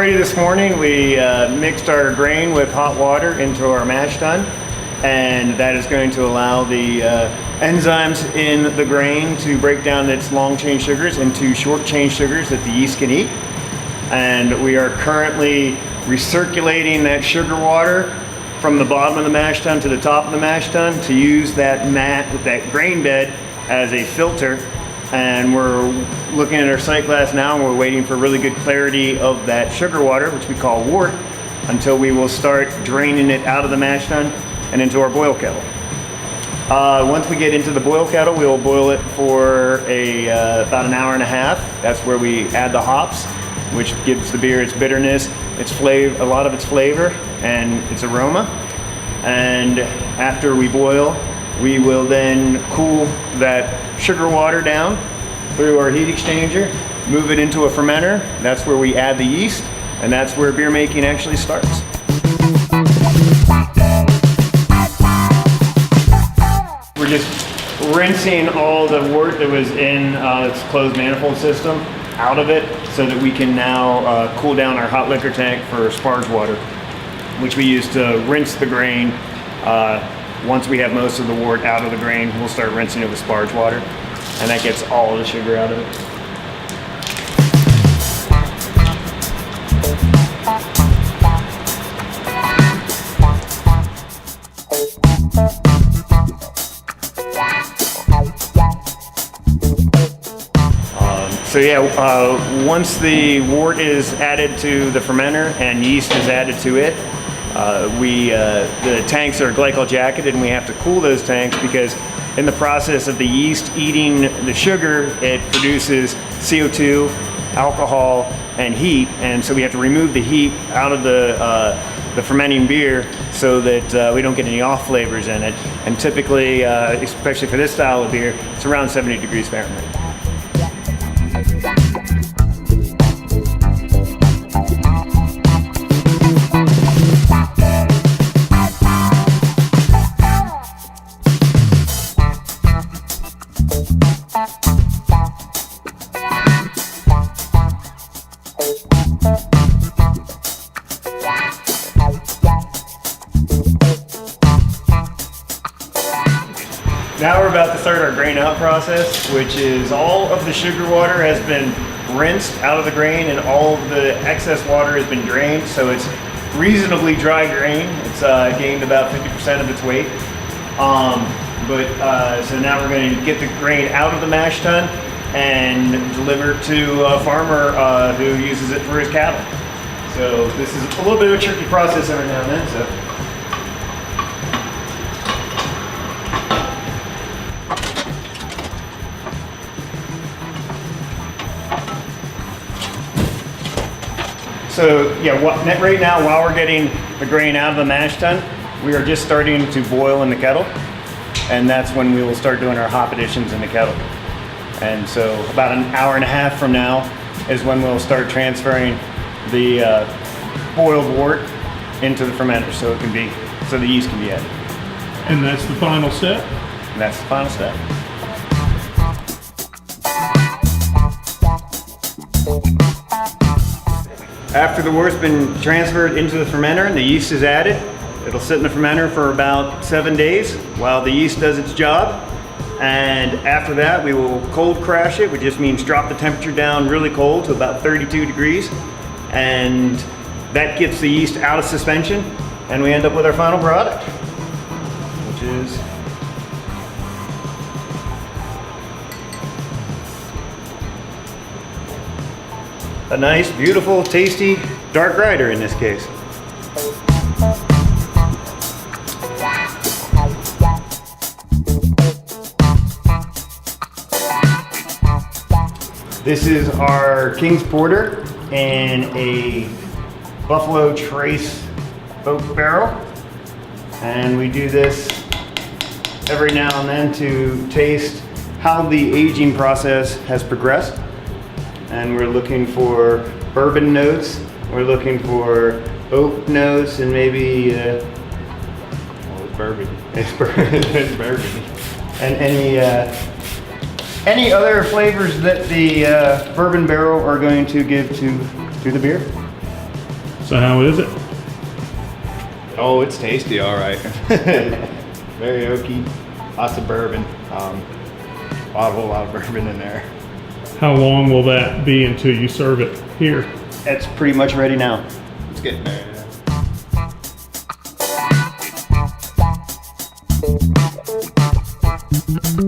already this morning we mixed our grain with hot water into our mash tun, and that is going to allow the enzymes in the grain to break down its long chain sugars into short chain sugars that the yeast can eat. And we are currently recirculating that sugar water from the bottom of the mash tun to the top of the mash tun to use that grain bed as a filter. And we're looking at our sight glass now, and we're waiting for really good clarity of that sugar water, which we call wort, until we will start draining it out of the mash tun and into our boil kettle. Once we get into the boil kettle, we will boil it for about an hour and a half. That's where we add the hops, which gives the beer its bitterness, its flavor, a lot of its flavor and its aroma. And after we boil, we will then cool that sugar water down through our heat exchanger, move it into a fermenter. That's where we add the yeast, and that's where beer making actually starts. We're just rinsing all the wort that was in its closed manifold system out of it so that we can now cool down our hot liquor tank for sparge water, which we use to rinse the grain. Once we have most of the wort out of the grain, we'll start rinsing it with sparge water, and that gets all the sugar out of it. So yeah, once the wort is added to the fermenter and yeast is added to it, the tanks are glycol jacketed, and we have to cool those tanks because in the process of the yeast eating the sugar, it produces CO2, alcohol, and heat, and so we have to remove the heat out of the fermenting beer so that we don't get any off flavors in it. And typically, especially for this style of beer, it's around 70 degrees Fahrenheit. Now we're about to start our grain out process, which is all of the sugar water has been rinsed out of the grain and all of the excess water has been drained, so it's reasonably dry grain. It's gained about 50% of its weight. So now we're going to get the grain out of the mash tun and deliver it to a farmer who uses it for his cattle. So this is a little bit of a tricky process every now and then. So yeah, right now while we're getting the grain out of the mash tun, we are just starting to boil in the kettle, and that's when we will start doing our hop additions in the kettle. And so about an hour and a half from now is when we'll start transferring the boiled wort into the fermenter so the yeast can be added. And that's the final step? And that's the final step. After the wort's been transferred into the fermenter and the yeast is added, it'll sit in the fermenter for about 7 days while the yeast does its job. And after that, we will cold crash it, which just means drop the temperature down really cold to about 32 degrees. And that gets the yeast out of suspension, and we end up with our final product, which is a nice, beautiful, tasty dark rider in this case. This is our King's Porter in a Buffalo Trace oak barrel, and we do this every now and then to taste how the aging process has progressed. And we're looking for bourbon notes, we're looking for oak notes, and maybe it's bourbon. It's bourbon. And any other flavors that the bourbon barrel are going to give to the beer. So how is it? Oh, it's tasty, all right. Very oaky, lots of bourbon. A whole lot of bourbon in there. How long will that be until you serve it here? It's pretty much ready now. It's getting there. Yeah.